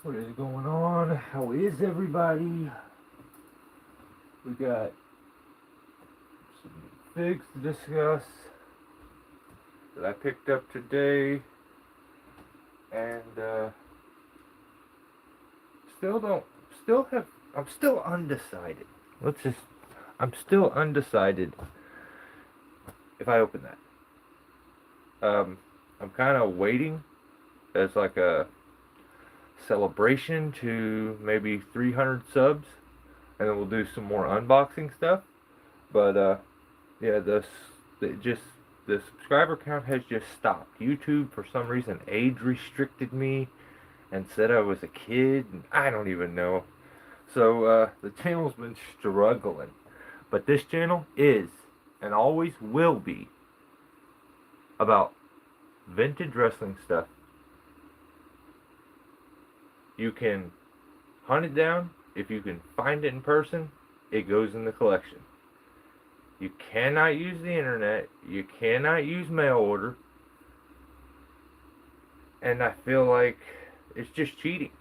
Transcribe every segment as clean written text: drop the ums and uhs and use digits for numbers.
What is going on? How is everybody? We got some figs to discuss that I picked up today, and I'm still undecided. I'm still undecided if I open that. I'm kind of waiting as like a celebration to maybe 300 subs, and then we'll do some more unboxing stuff. But yeah, the subscriber count has just stopped. YouTube for some reason age restricted me and said I was a kid, and I don't even know. So the channel's been struggling. But this channel is and always will be about vintage wrestling stuff. You can hunt it down. If you can find it in person, it goes in the collection. You cannot use the internet. You cannot use mail order. And I feel like it's just cheating.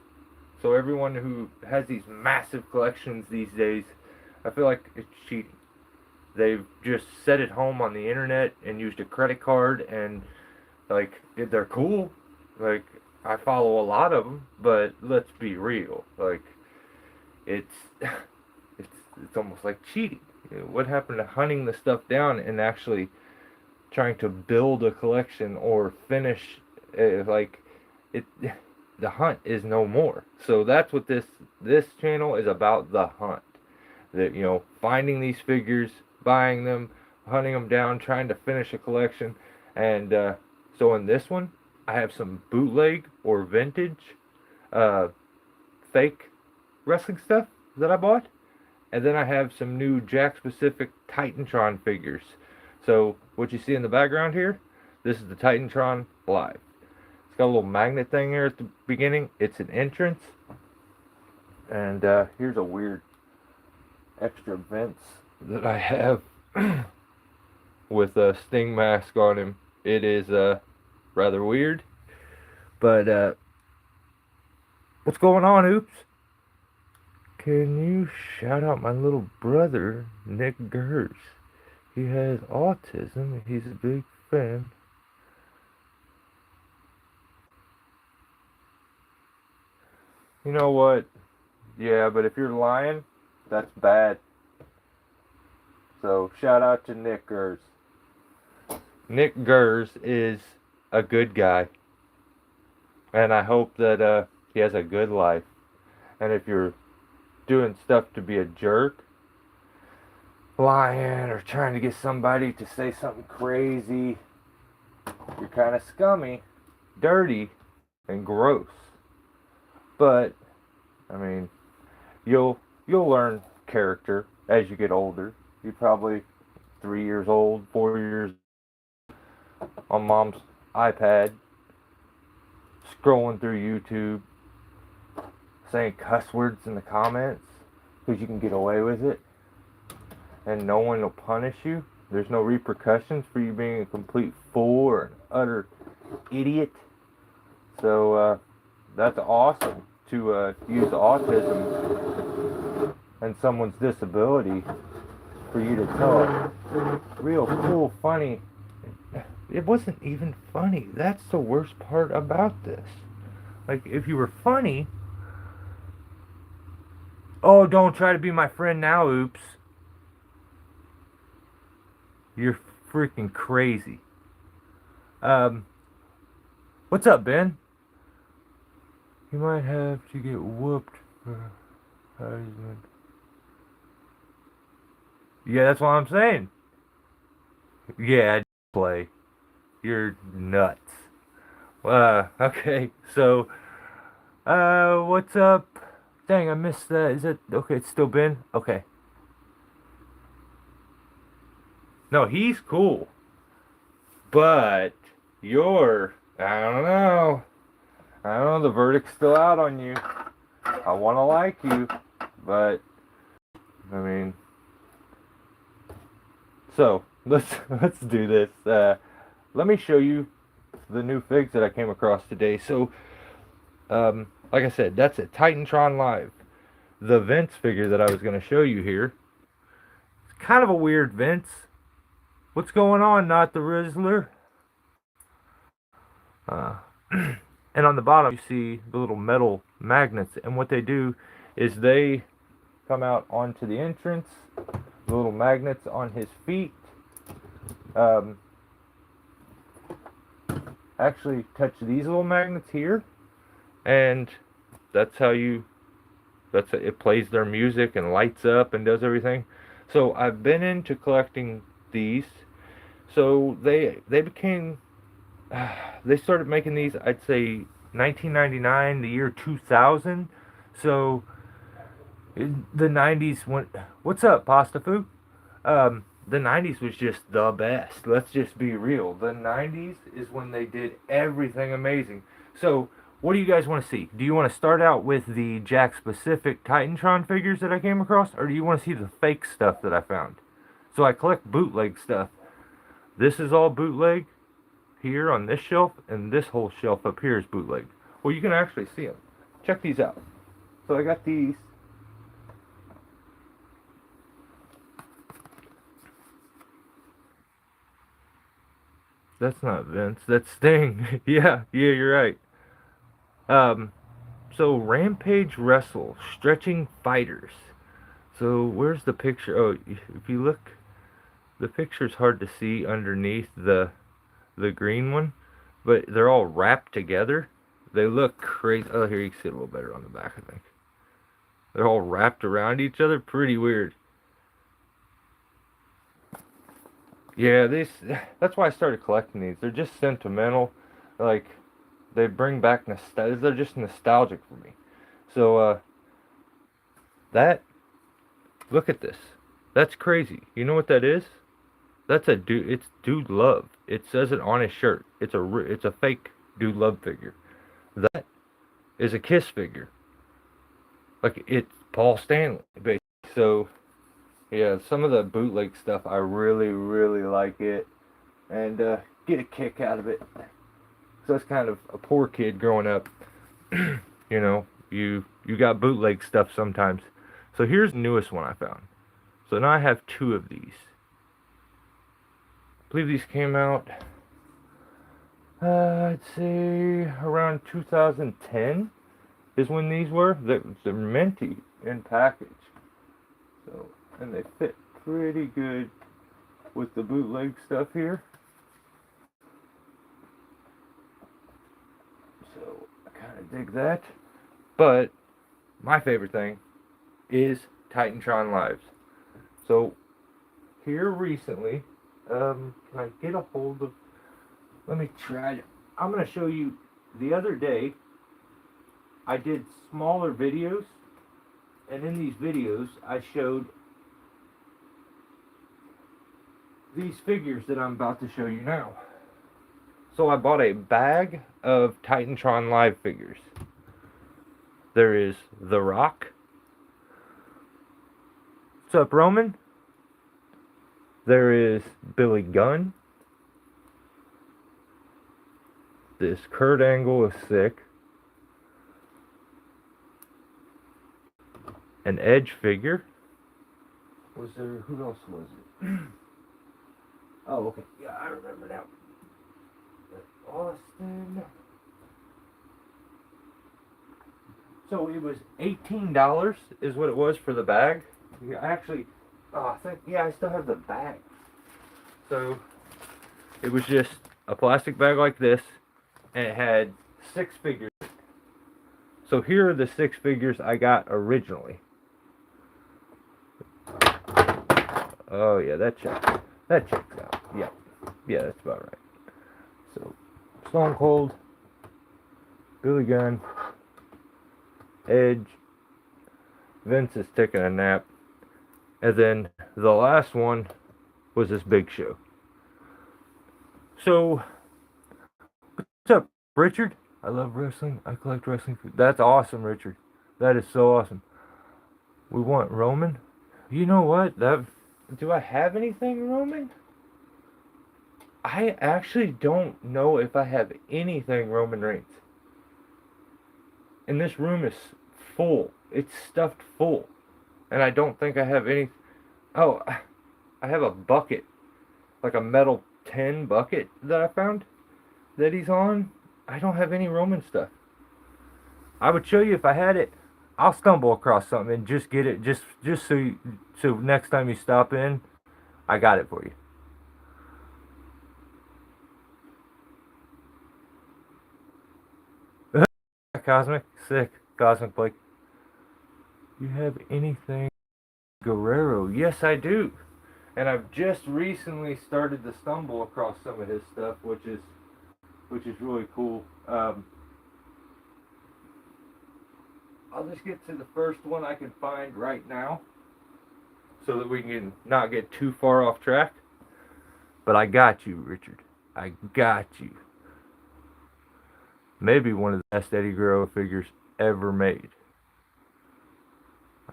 So everyone who has these massive collections these days, I feel like it's cheating. They've just set it home on the internet and used a credit card, and like they're cool. Like, I follow a lot of them, but let's be real. Like, it's it's almost like cheating. You know, what happened to hunting the stuff down and actually trying to build a collection or finish? Like, it, the hunt is no more. So that's what this channel is about: the hunt. That, you know, finding these figures, buying them, hunting them down, trying to finish a collection, and so in this one, I have some bootleg or vintage, fake wrestling stuff that I bought. And then I have some new Jakks specific Titantron figures. So what you see in the background here, this is the Titantron Live. It's got a little magnet thing here at the beginning. It's an entrance. And here's a weird extra vents that I have with a Sting mask on him. It is rather weird. But what's going on, Oops? Can you shout out my little brother, Nick Gers? He has autism. He's a big fan. You know what? Yeah, but if you're lying, that's bad. So shout out to Nick Gers. Nick Gers is a good guy. And I hope that he has a good life. And if you're doing stuff to be a jerk, lying or trying to get somebody to say something crazy, you're kind of scummy, dirty, and gross. But I mean, you'll learn character as you get older. You're probably 3 years old, 4 years on mom's iPad, scrolling through YouTube, saying cuss words in the comments because you can get away with it and no one will punish you. There's no repercussions for you being a complete fool or an utter idiot. So that's awesome to use autism and someone's disability for you to tell a real cool, funny. It wasn't even funny. That's the worst part about this. Like, if you were funny, oh, don't try to be my friend now, Oops. You're freaking crazy. What's up, Ben? You might have to get whooped for Heisman. Yeah, that's what I'm saying. Yeah, play. You're nuts. Okay, so, what's up? Dang, I missed that. Is it okay? It's still Ben? Okay. No, he's cool. But I don't know. I don't know. The verdict's still out on you. I want to like you, but I mean, so let's do this. Let me show you the new figs that I came across today. So Like I said, that's a Titantron Live. The Vince figure that I was going to show you here. It's kind of a weird Vince. What's going on, not the Rizzler? Uh, and on the bottom, you see the little metal magnets. And what they do is they come out onto the entrance, the little magnets on his feet. Um, actually touch these little magnets here, and that's how it plays their music and lights up and does everything. So I've been into collecting these. So they became they started making these, I'd say 1999, the year 2000. So in the 90s went. What's up, Pasta Food? The 90s was just the best. Let's just be real. The 90s is when they did everything amazing. So, what do you guys want to see? Do you want to start out with the Jakks specific Titantron figures that I came across, or do you want to see the fake stuff that I found? So, I collect bootleg stuff. This is all bootleg here on this shelf, and this whole shelf up here is bootleg. Well, you can actually see them. Check these out. So, I got these. That's not Vince. That's Sting. Yeah, you're right. Um, so Rampage Wrestle, Stretching Fighters. So where's the picture? Oh, if you look, the picture's hard to see underneath the green one, but they're all wrapped together. They look crazy. Oh, here you can see it a little better on the back, I think. They're all wrapped around each other. Pretty weird. Yeah, that's why I started collecting these. They're just sentimental. Like, they bring back nostalgia. They're just nostalgic for me. So, that, look at this. That's crazy. You know what that is? That's a dude. It's Dude Love. It says it on his shirt. It's a fake Dude Love figure. That is a Kiss figure. Like, it's Paul Stanley, basically. So, yeah, some of the bootleg stuff, I really, really like it, and get a kick out of it. So that's kind of a poor kid growing up. You know, you got bootleg stuff sometimes. So here's the newest one I found. So now I have two of these. I believe these came out, I'd say around 2010 is when these were. They're minty in package. So, and they fit pretty good with the bootleg stuff here. So I kind of dig that. But my favorite thing is Titantron Lives. So here recently, can I get a hold of? Let me try. I'm gonna show you. The other day, I did smaller videos, and in these videos, I showed these figures that I'm about to show you now. So I bought a bag of Titantron Live figures. There is The Rock. What's up, Roman? There is Billy Gunn. This Kurt Angle is sick. An Edge figure. Was there, who else was it? Oh, okay. Yeah, I remember now. Austin. So it was $18 is what it was for the bag. Yeah, actually, I think, yeah, I still have the bag. So it was just a plastic bag like this, and it had 6 figures. So here are the 6 figures I got originally. Oh yeah, that checks out. Yeah, that's about right. So Stone Cold, Billy Gunn, Edge, Vince is taking a nap, and then the last one was this Big Show. So, what's up, Richard? I love wrestling. I collect wrestling food. That's awesome, Richard. That is so awesome. We want Roman. You know what? Do I have anything Roman? I actually don't know if I have anything Roman Reigns. And this room is full. It's stuffed full. And I don't think I have any. Oh, I have a bucket, like a metal tin bucket that I found that he's on. I don't have any Roman stuff. I would show you if I had it. I'll stumble across something and just get it, just so so next time you stop in, I got it for you. Cosmic, sick, Cosmic Blake. You have anything Guerrero? Yes, I do. And I've just recently started to stumble across some of his stuff, which is really cool. I'll just get to the first one I can find right now, so that we can not get too far off track. But I got you, Richard. I got you. Maybe one of the best Eddie Guerrero figures ever made.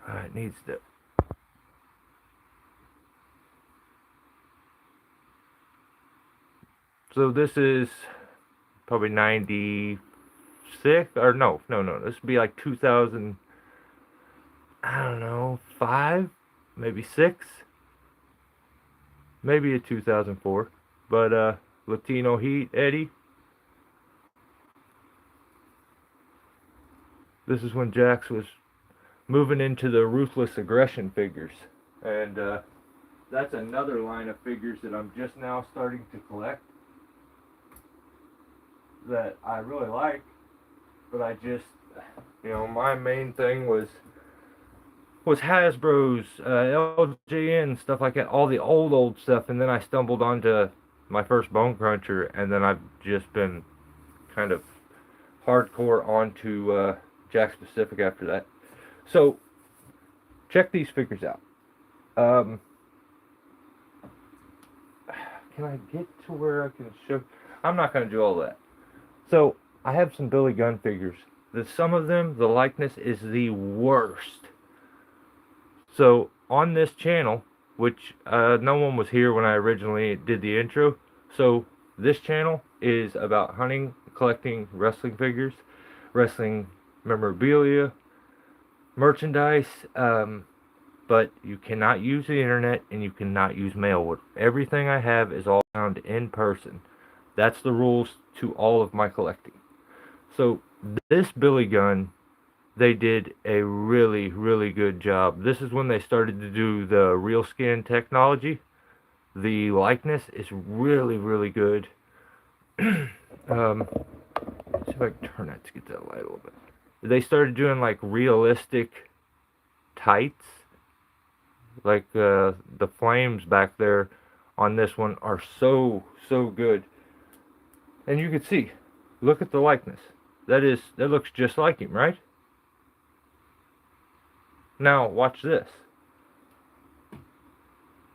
It needs to. So this is probably 96, or no. This would be like 2000. I don't know, 5, maybe 6, maybe a 2004. But Latino Heat Eddie. This is when Jakks was moving into the Ruthless Aggression figures, and that's another line of figures that I'm just now starting to collect that I really like. But I just, my main thing was Hasbro's, LJN, stuff like that, all the old stuff, and then I stumbled onto my first Bone Cruncher, and then I've just been kind of hardcore onto Jakks Pacific after that. So check these figures out. Can I get to where I can show? I'm not going to do all that. So I have some Billy Gunn figures. Some of them, the likeness is the worst. So on this channel, which no one was here when I originally did the intro, so this channel is about hunting, collecting wrestling figures, wrestling memorabilia, merchandise, but you cannot use the internet and you cannot use mail. Everything I have is all found in person. That's the rules to all of my collecting. So this Billy Gunn, they did a really, really good job. This is when they started to do the real skin technology. The likeness is really, really good. Let's see if I can turn that to get that light a little bit. They started doing like realistic tights. Like the flames back there on this one are so good. And you can see, look at the likeness. That looks just like him, right? Now watch this.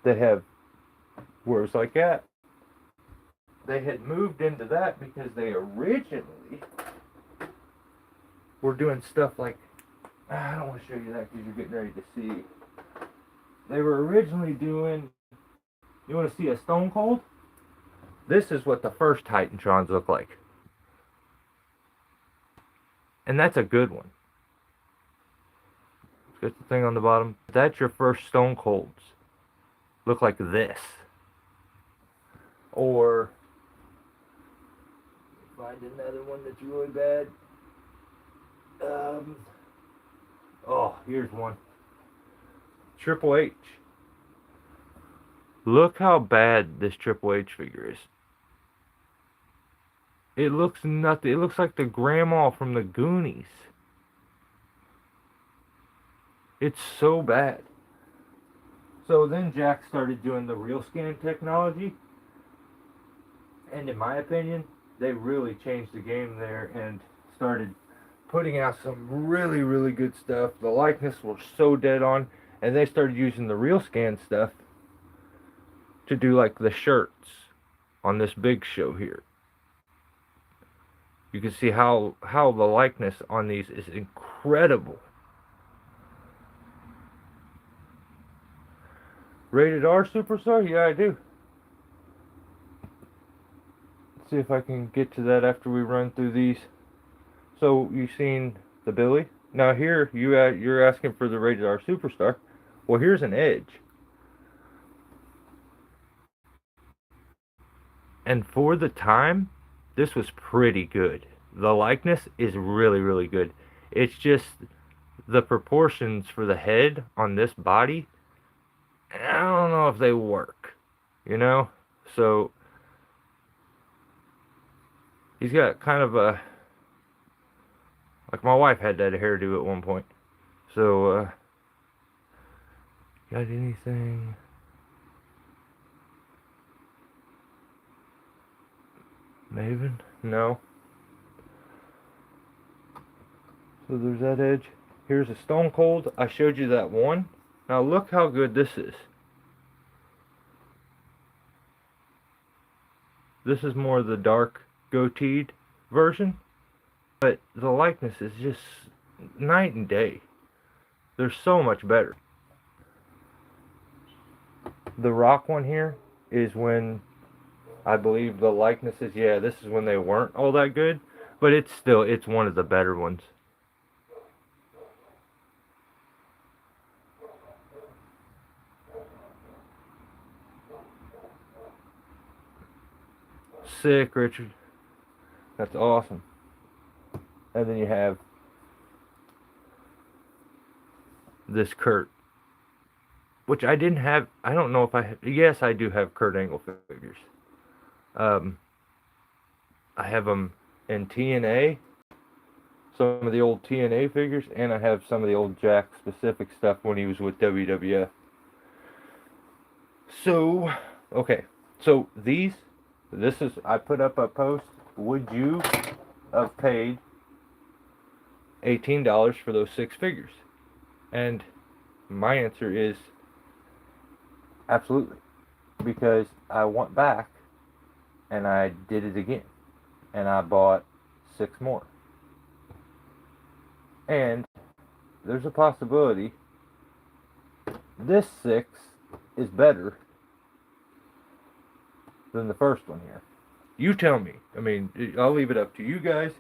They have words like that. They had moved into that because they originally were doing stuff like, I don't want to show you that because you're getting ready to see. They were originally doing, you want to see a Stone Cold? This is what the first Titantrons look like. And that's a good one. Got the thing on the bottom. That's your first Stone Colds. Look like this. Or find another one that's really bad. Oh, here's one. Triple H. Look how bad this Triple H figure is. It looks nothing. It looks like the grandma from the Goonies. It's so bad. So then Jakks started doing the real scan technology. And in my opinion, they really changed the game there and started putting out some really, really good stuff. The likeness was so dead on. And they started using the real scan stuff to do like the shirts on this big show here. You can see how the likeness on these is incredible. Rated R Superstar? Yeah, I do. Let's see if I can get to that after we run through these. So you've seen the Billy. Now here you're asking for the Rated R Superstar. Well, here's an Edge, and for the time, this was pretty good. The likeness is really really good. It's just the proportions for the head on this body. I don't know if they work, you know. So he's got kind of a, like my wife had that hairdo at one point. So got anything? Maven? No. So there's that Edge. Here's a Stone Cold. I showed you that one. Now look how good this is. This is more the dark goateed version, but the likeness is just night and day. They're so much better. The Rock one here is when I believe the likenesses, yeah, this is when they weren't all that good, but it's one of the better ones. Sick, Richard. That's awesome. And then you have this Kurt, which I didn't have. I don't know if I have. Yes, I do have Kurt Angle figures. I have them in TNA, some of the old TNA figures, and I have some of the old Jakks specific stuff when he was with WWF. So, okay. So this is, I put up a post. Would you have paid $18 for those 6 figures? And my answer is absolutely. Because I went back and I did it again. And I bought 6 more. And there's a possibility this 6 is better than the first one here. You tell me. I mean, I'll leave it up to you guys.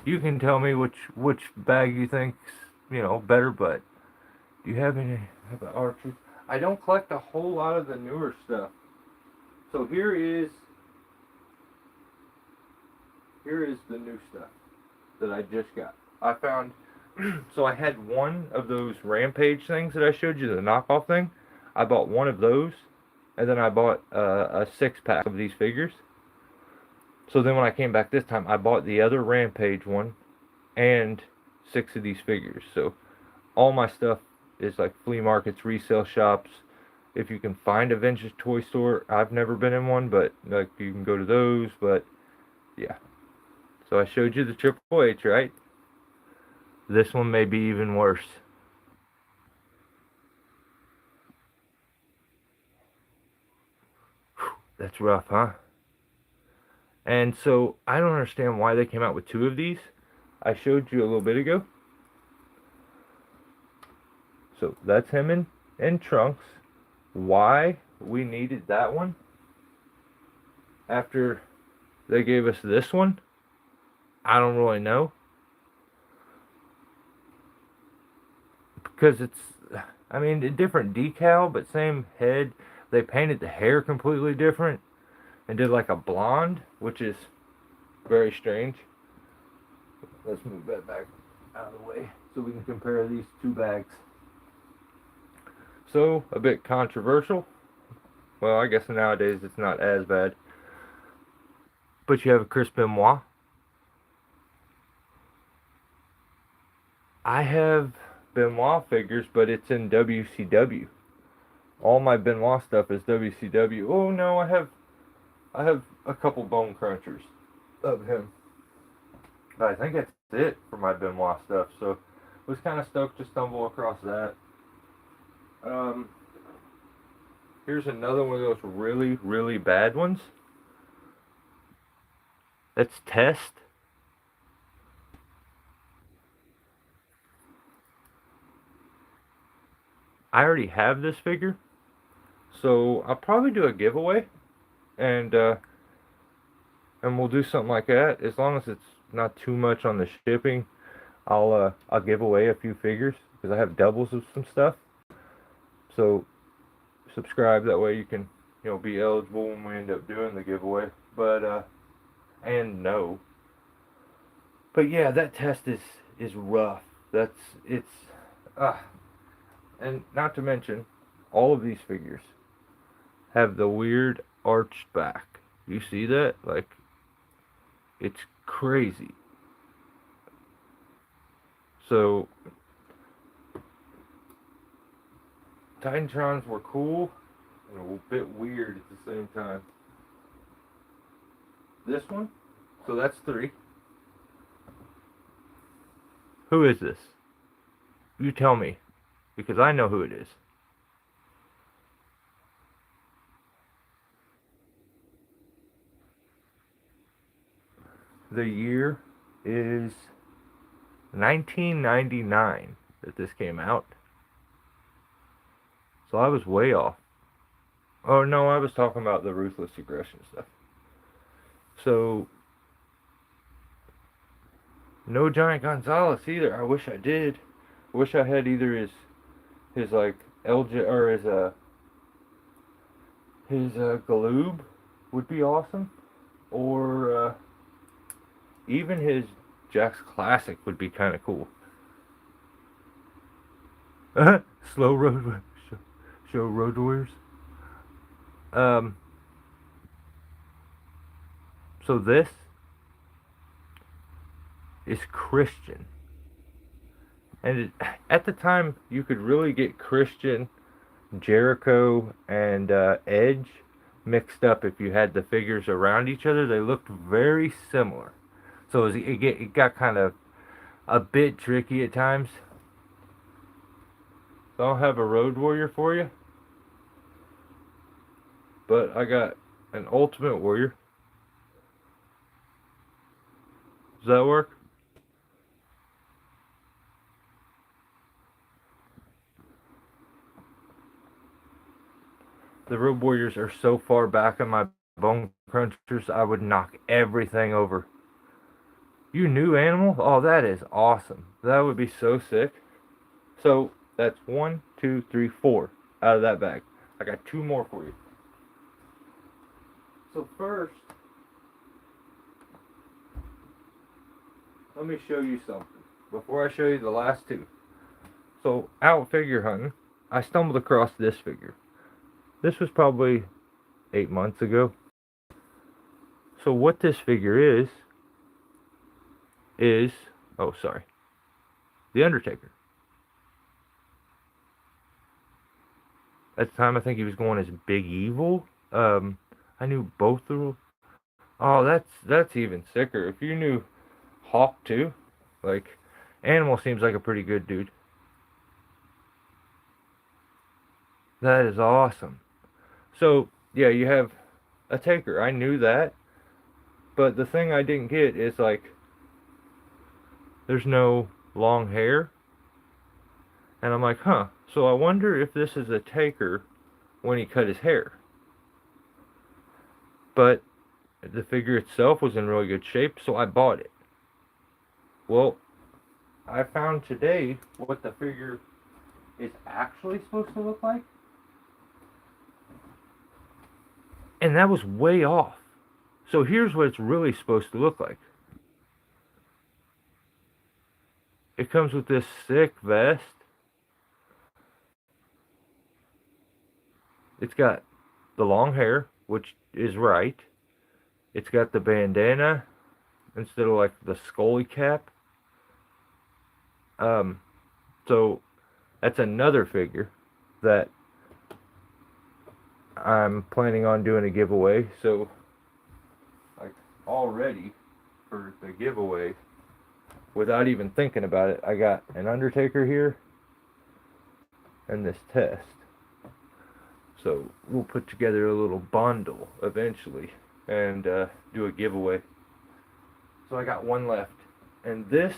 You can tell me which bag you think's, better, but do you have any Archers? I don't collect a whole lot of the newer stuff. So here is the new stuff that I just got. I found, so I had one of those Rampage things that I showed you, the knockoff thing. I bought one of those, and then I bought a 6-pack of these figures. So then when I came back this time, I bought the other Rampage one and 6 of these figures. So all my stuff is like flea markets, resale shops. If you can find a vintage toy store, I've never been in one, but like you can go to those. But yeah. So I showed you the Triple H, right? This one may be even worse. Whew, that's rough, huh? And so I don't understand why they came out with 2 of these. I showed you a little bit ago. So that's him in trunks. Why we needed that one after they gave us this one, I don't really know. Because it's, I mean, a different decal, but same head. They painted the hair completely different and did like a blonde, which is very strange. Let's move that back out of the way so we can compare these 2 bags. So, a bit controversial. Well, I guess nowadays it's not as bad. But you have a Chris Benoit. I have Benoit figures, but it's in WCW. All my Benoit stuff is WCW. Oh no, I have a couple Bone Crunchers of him. But I think that's it for my Benoit stuff. So, was kind of stoked to stumble across that. Here's another one of those really, really bad ones. That's Test. I already have this figure, so I'll probably do a giveaway, and we'll do something like that as long as it's not too much on the shipping. I'll give away a few figures because I have doubles of some stuff. So subscribe, that way you can, be eligible when we end up doing the giveaway. But and no. But yeah, that test is rough. It's uh and not to mention, all of these figures have the weird arched back. You see that? Like, it's crazy. So Titantrons were cool and a bit weird at the same time. This one, so that's 3. Who is this? You tell me, because I know who it is. The year is 1999 that this came out. So I was way off. Oh no, I was talking about the Ruthless Aggression stuff. So, no Giant Gonzalez either. I wish I did. I wish I had either his like LJ or his Galoob would be awesome, or even his Jakks Classic would be kind of cool. Slow road show Road Warriors. Um. So this is Christian, and at the time you could really get Christian, Jericho, and Edge mixed up if you had the figures around each other. They looked very similar, so it got kind of a bit tricky at times. So I don't have a Road Warrior for you, but I got an Ultimate Warrior. Does that work? The Road Warriors are so far back in my bone crunchers, I would knock everything over. You new animal? Oh, that is awesome. That would be so sick. So that's 1, 2, 3, 4 out of that bag. I got 2 more for you. So first, let me show you something before I show you the last 2. So out figure hunting, I stumbled across this figure. This was probably 8 months ago. So what this figure is, oh sorry, The Undertaker. At the time, I think he was going as Big Evil. I knew both of them. Oh, that's even sicker. If you knew Hawk too, like, Animal seems like a pretty good dude. That is awesome. So yeah, you have a Taker. I knew that, but the thing I didn't get is, like, there's no long hair, and I'm like, huh. So I wonder if this is a Taker when he cut his hair. But the figure itself was in really good shape, so I bought it. Well, I found today what the figure is actually supposed to look like, and that was way off. So here's what it's really supposed to look like. It comes with this sick vest. It's got the long hair, which is right. It's got the bandana instead of like the Scully cap. So that's another figure that I'm planning on doing a giveaway. So, like, already for the giveaway, without even thinking about it, I got an Undertaker here and this test. So we'll put together a little bundle eventually and do a giveaway. So I got one left, and this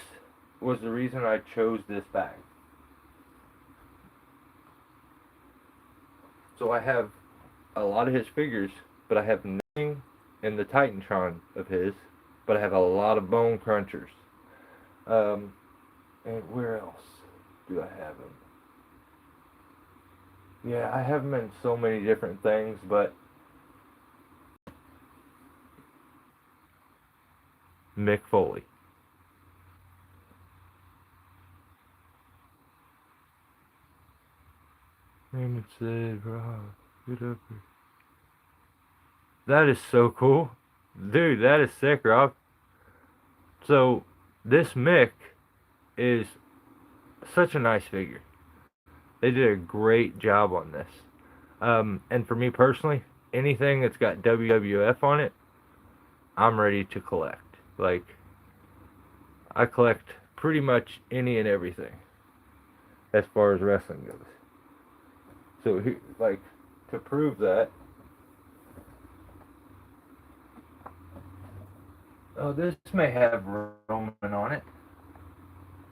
was the reason I chose this bag. So I have a lot of his figures, but I have nothing in the Titantron of his, but I have a lot of bone crunchers. And where else do I have him? Yeah, I have him in so many different things, but Mick Foley. Raymond said, Rob, get up here. That is so cool. Dude, that is sick, Rob. So, this Mick is such a nice figure. They did a great job on this. And for me personally, anything that's got WWF on it, I'm ready to collect. Like, I collect pretty much any and everything as far as wrestling goes. So, like, to prove that, oh, this may have Roman on it.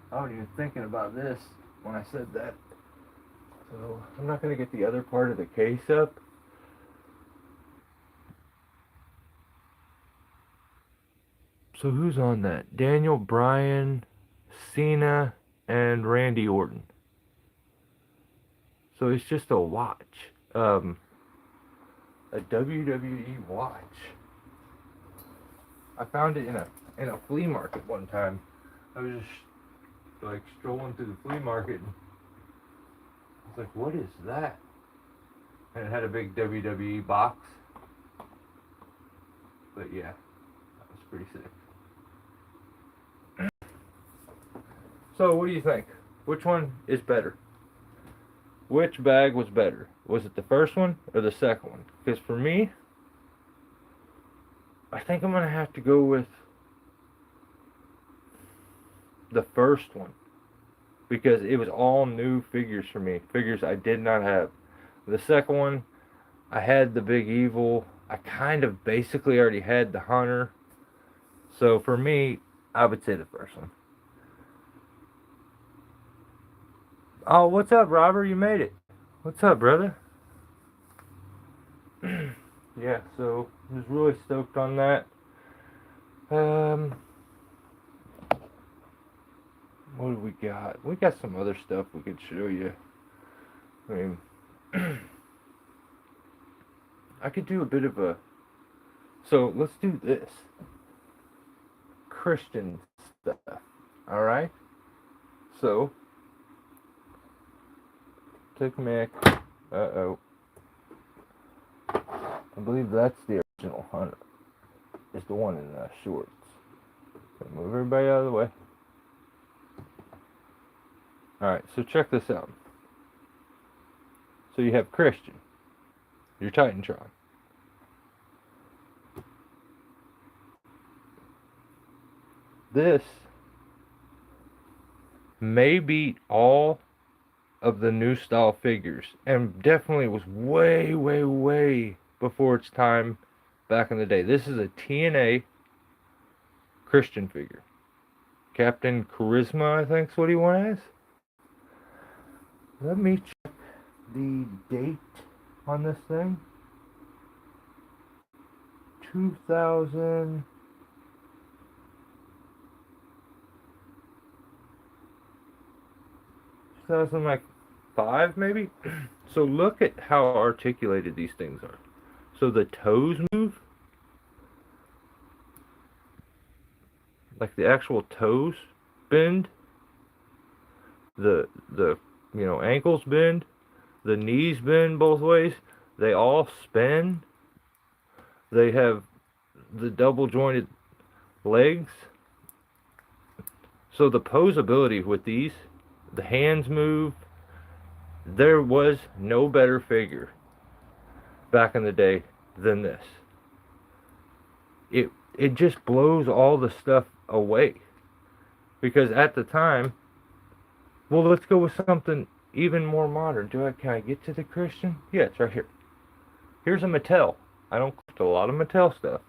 I wasn't even thinking about this when I said that. So, I'm not going to get the other part of the case up. So, who's on that? Daniel Bryan, Cena, and Randy Orton. So, it's just a watch. A WWE watch. I found it in a flea market one time. I was just like strolling through the flea market and I was like, what is that? And it had a big WWE box. But yeah, that was pretty sick. So what do you think? Which one is better? Which bag was better? Was it the first one or the second one? Because for me, I think I'm going to have to go with the first one. Because it was all new figures for me. Figures I did not have. The second one, I had the Big Evil. I kind of basically already had the Hunter. So for me, I would say the first one. Oh, what's up, Robert? You made it. What's up, brother? Yeah, so I was really stoked on that. What do we got? We got some other stuff we could show you. I mean, I could do a bit of a... So, let's do this. Christian stuff. Alright? So, take Mick. Uh-oh. I believe that's the original Hunter. It's the one in the shorts. Okay, move everybody out of the way. Alright, so check this out. So you have Christian, your Titantron. This may beat all of the new style figures, and definitely was way, way, way before its time back in the day. This is a TNA Christian figure. Captain Charisma, I think is what he won as. Let me check the date on this thing. 2000... 2005 maybe? So look at how articulated these things are. So the toes move. Like the actual toes bend. The ankles bend. The knees bend both ways. They all spin. They have the double jointed legs. So the posability with these, the hands move. There was no better figure back in the day than this. It just blows all the stuff away. Because at the time, well, let's go with something even more modern. Can I get to the Christian? Yeah, it's right here. Here's a Mattel. I don't collect a lot of Mattel stuff.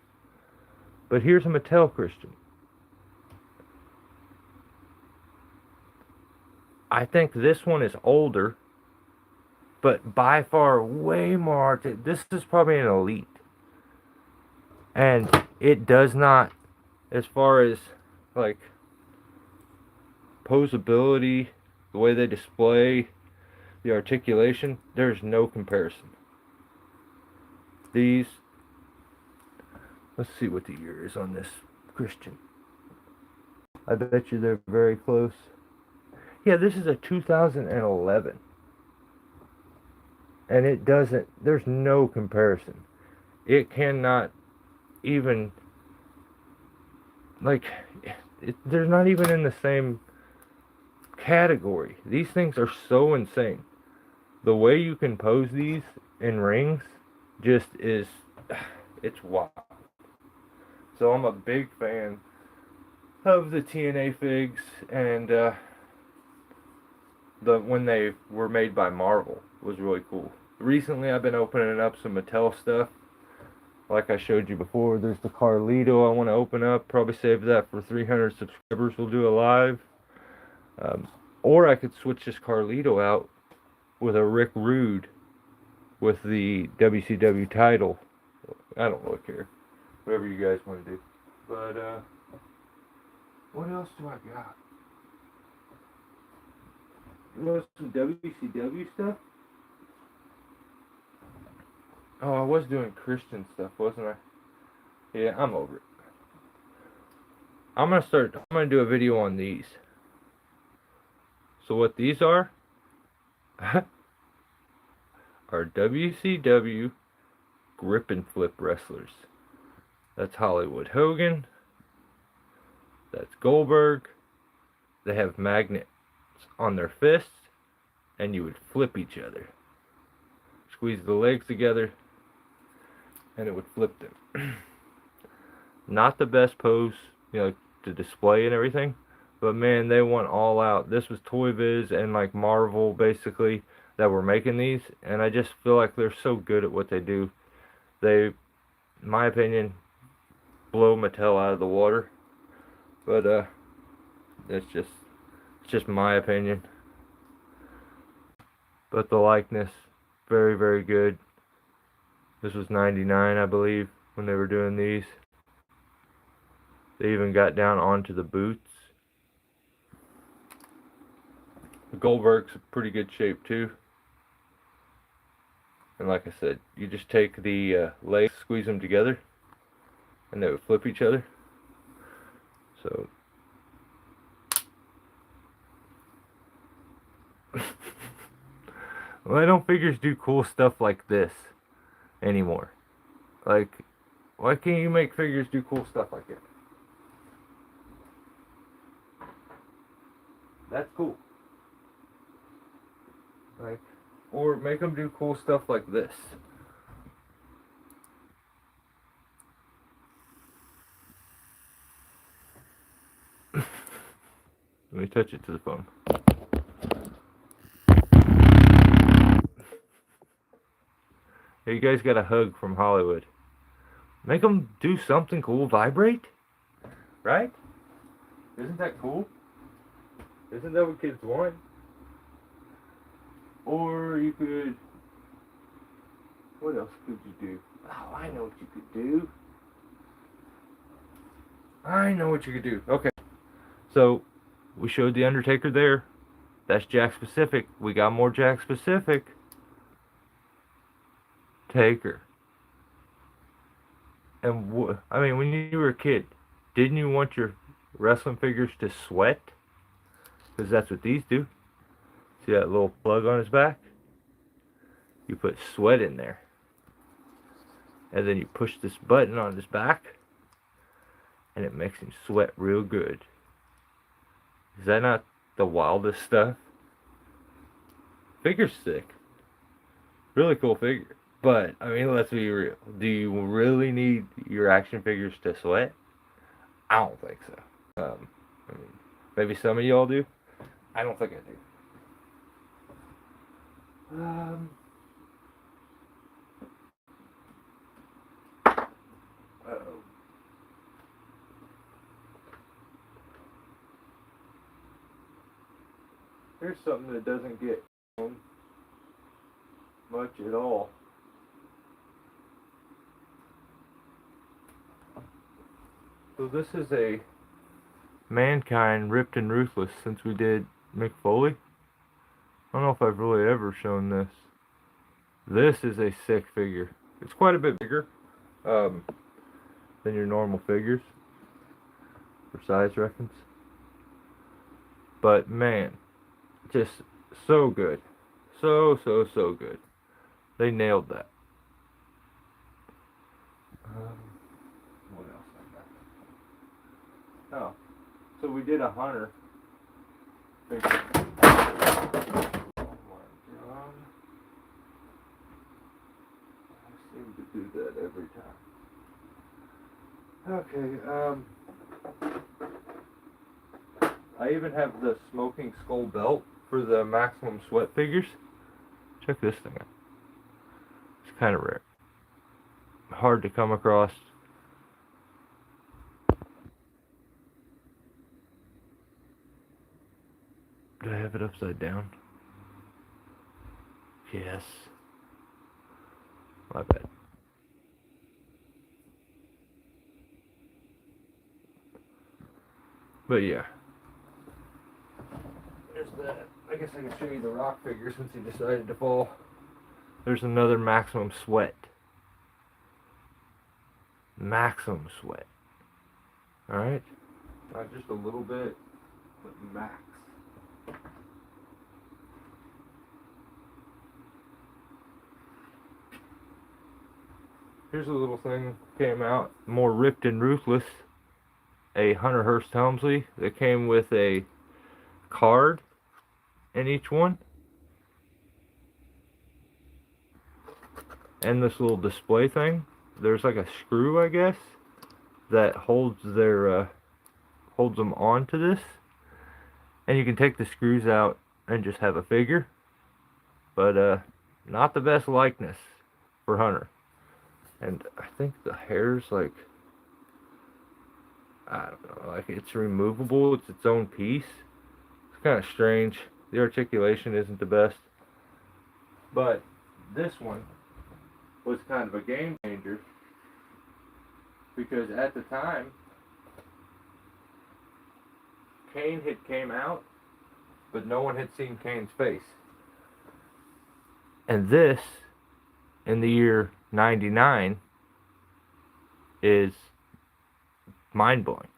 But here's a Mattel Christian. I think this one is older, but by far way more. This is probably an Elite. And it does not, as far as like posability, the way they display, the articulation, there's no comparison. These, let's see what the year is on this Christian. I bet you they're very close. Yeah, this is a 2011. And it doesn't, there's no comparison. It cannot even, like, they're not even in the same category. These things are so insane. The way you can pose these in rings just is, it's wild. So I'm a big fan of the TNA figs, and when they were made by Marvel was really cool. Recently I've been opening up some Mattel stuff. Like I showed you before, there's the Carlito I want to open up. Probably save that for 300 subscribers. We'll do a live. Or I could switch this Carlito out with a Rick Rude with the WCW title. I don't really care. Whatever you guys want to do. But, what else do I got? You want some WCW stuff? Oh, I was doing Christian stuff, wasn't I? Yeah, I'm over it. I'm gonna do a video on these. So what these are WCW grip and flip wrestlers. That's Hollywood Hogan. That's Goldberg. They have magnets on their fists, and you would flip each other. Squeeze the legs together, and it would flip them. Not the best pose, you know, to display and everything, but man, they went all out. This was Toy Biz and like Marvel basically that were making these, and I just feel like they're so good at what they do. They, in my opinion, blow Mattel out of the water. But it's just my opinion. But the likeness, very, very good. This was 99, I believe, when they were doing these. They even got down onto the boots. The Goldberg's in pretty good shape too. And like I said, you just take the legs, squeeze them together, and they would flip each other. So why don't figures do cool stuff like this anymore? Like, why can't you make figures do cool stuff like that? That's cool. Like, or make them do cool stuff like this. Let me touch it to the phone. Hey, you guys got a hug from Hollywood. Make them do something cool. Vibrate? Right? Isn't that cool? Isn't that what kids want? Or you could... What else could you do? Oh, I know what you could do. I know what you could do. Okay. So, we showed the Undertaker there. That's Jakks specific. We got more Jakks specific. Taker. And I mean, when you were a kid, didn't you want your wrestling figures to sweat? Because that's what these do. See that little plug on his back? You put sweat in there. And then you push this button on his back, and it makes him sweat real good. Is that not the wildest stuff? Figure's sick. Really cool figure. But, I mean, let's be real. Do you really need your action figures to sweat? I don't think so. I mean, maybe some of y'all do. I don't think I do. Uh-oh. Here's something that doesn't get much at all. So this is a Mankind Ripped and Ruthless since we did Mick Foley. I don't know if I've really ever shown this. This is a sick figure. It's quite a bit bigger than your normal figures for size reference. But man, just so good. So good. They nailed that. What else I got? Oh, so we did a hunter figure. I seem to do that every time. Okay, I even have the Smoking Skull belt for the Maximum Sweat figures. Check this thing out. It's kind of rare. Hard to come across. Do I have it upside down? Yes. My bad. But yeah. There's that. I guess I can show you the rock figure since he decided to fall. There's another Maximum Sweat. Maximum Sweat. Alright? Not just a little bit, but max. Here's a little thing came out, more Ripped and Ruthless. A Hunter Hearst Helmsley that came with a card in each one. And this little display thing. There's like a screw, I guess, that holds their holds them onto this. And you can take the screws out and just have a figure. But not the best likeness for Hunter. And I think the hair's like, I don't know, like it's removable. It's its own piece. It's kind of strange. The articulation isn't the best. But this one was kind of a game changer. Because at the time, Kane had came out, but no one had seen Kane's face. And this, in the year 99, is mind-blowing.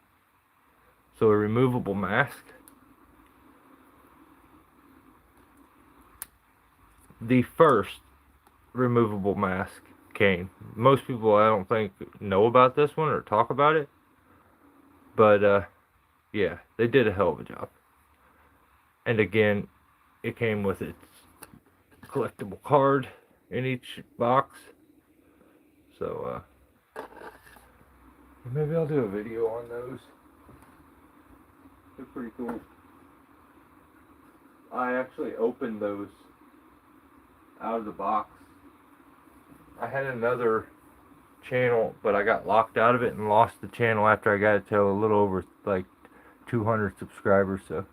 So a removable mask. The first removable mask Kane. Most people, I don't think, know about this one or talk about it. But, yeah, they did a hell of a job. And again, it came with its collectible card in each box. So, maybe I'll do a video on those. They're pretty cool. I actually opened those out of the box. I had another channel, but I got locked out of it and lost the channel after I got it to a little over like 200 subscribers. So,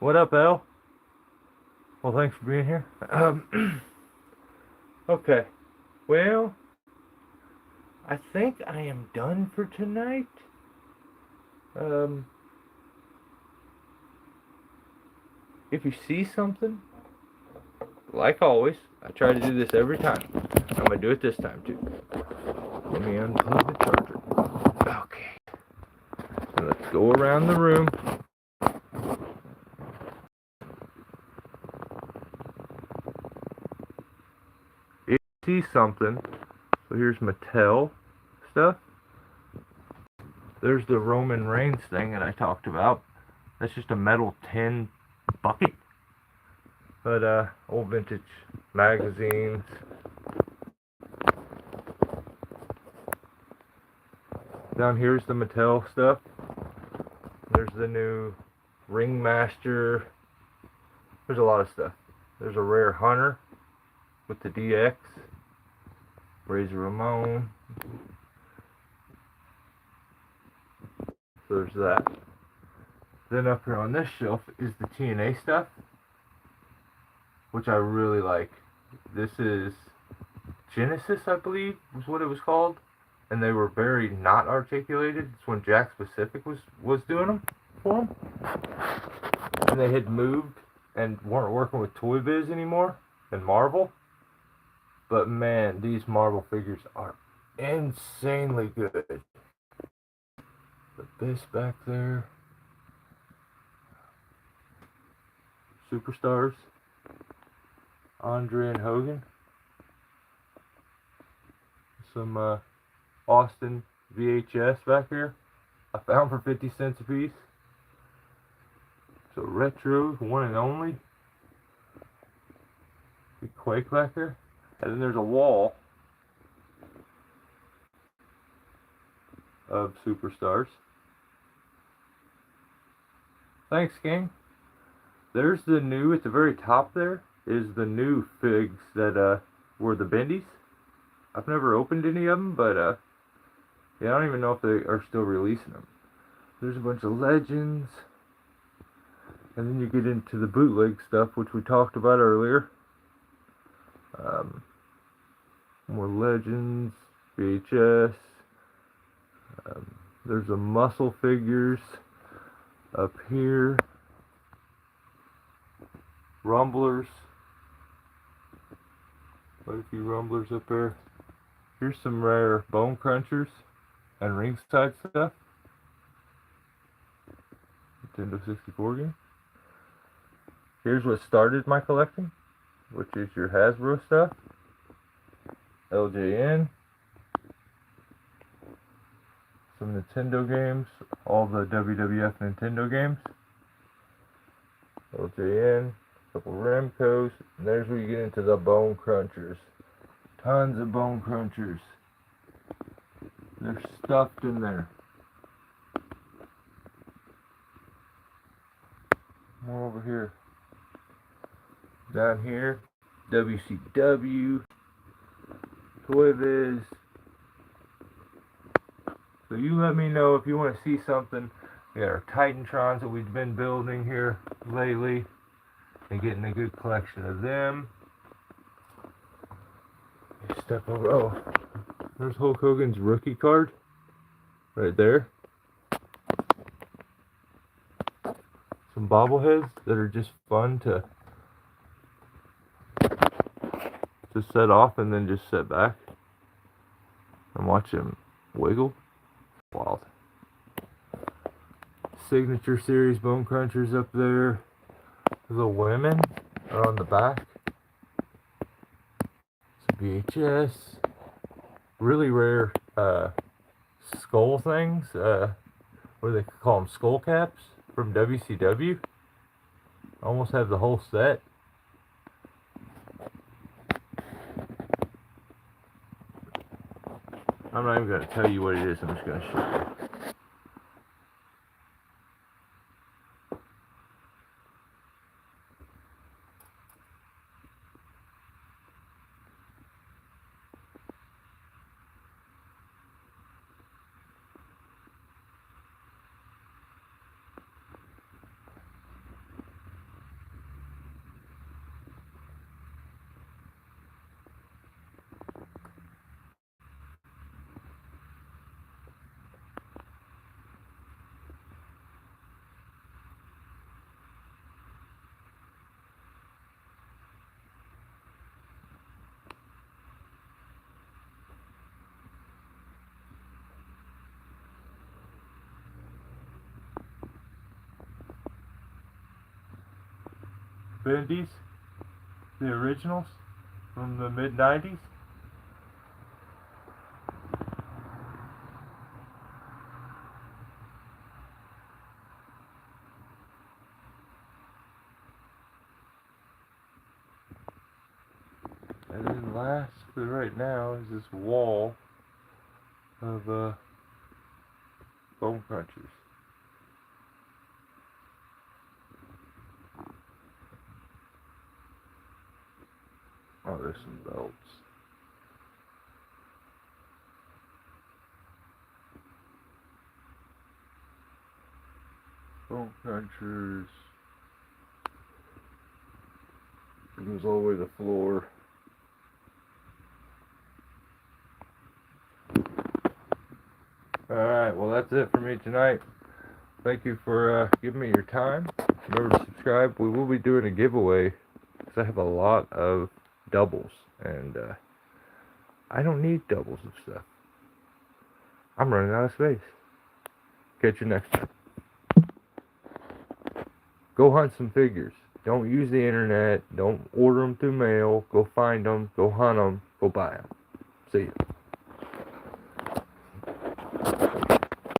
what up, El? Well, thanks for being here. Okay. Well, I think I am done for tonight. If you see something, like always, I try to do this every time. I'm going to do it this time, too. Let me unplug the charger. Okay. So let's go around the room. If you see something, so here's Mattel stuff. There's the Roman Reigns thing that I talked about. That's just a metal tin bucket. But old vintage magazines. Down here's the Mattel stuff. There's the new Ringmaster. There's a lot of stuff. There's a rare Hunter with the DX. Razor Ramon. So there's that. Then up here on this shelf is the TNA stuff, which I really like. This is Genesis, I believe, was what it was called. And they were very not articulated. It's when Jakks Pacific was doing them for them. And they had moved and weren't working with Toy Biz anymore and Marvel. But man, these Marvel figures are insanely good. The Abyss back there. Superstars. Andre and Hogan. Some Austin VHS back here. I found for 50 cents a piece. So retro, one and only. Big Quake back there. And then there's a wall of superstars. Thanks, gang. There's the new, at the very top there, is the new figs that were the bendies. I've never opened any of them, but yeah, I don't even know if they are still releasing them. There's a bunch of legends. And then you get into the bootleg stuff, which we talked about earlier. More legends, VHS. There's a muscle figures up here. Rumblers. Quite a few rumblers up there. Here's some rare bone crunchers and ringside stuff. Nintendo 64 game. Here's what started my collecting, which is your Hasbro stuff. LJN. Some Nintendo games. All the WWF Nintendo games. LJN. A couple Remcos. And there's where you get into the bone crunchers. Tons of bone crunchers. They're stuffed in there. More over here. Down here, WCW, Toy Biz. So you let me know if you want to see something. We got our Titantrons that we've been building here lately. And getting a good collection of them. Step over. Oh, there's Hulk Hogan's rookie card. Right there. Some bobbleheads that are just fun to set off and then just sit back and watch him wiggle. Wild. Signature series bone crunchers up there. The women are on the back. Some VHS. Really rare skull things. What do they call them? Skull caps from WCW. Almost have the whole set. I'm not even going to tell you what it is. I'm just going to show you. Bendies, the originals from the mid-90s. And then last for right now is this wall of bone crunchers. Oh, there's some belts. Bone crunchers. It goes all the way to the floor. Alright, well that's it for me tonight. Thank you for giving me your time. Remember to subscribe. We will be doing a giveaway because I have a lot of doubles, and I don't need doubles of stuff. I'm running out of space. Catch you next time. Go hunt some figures. Don't use the internet. Don't order them through mail. Go find them. Go hunt them. Go buy them. See ya.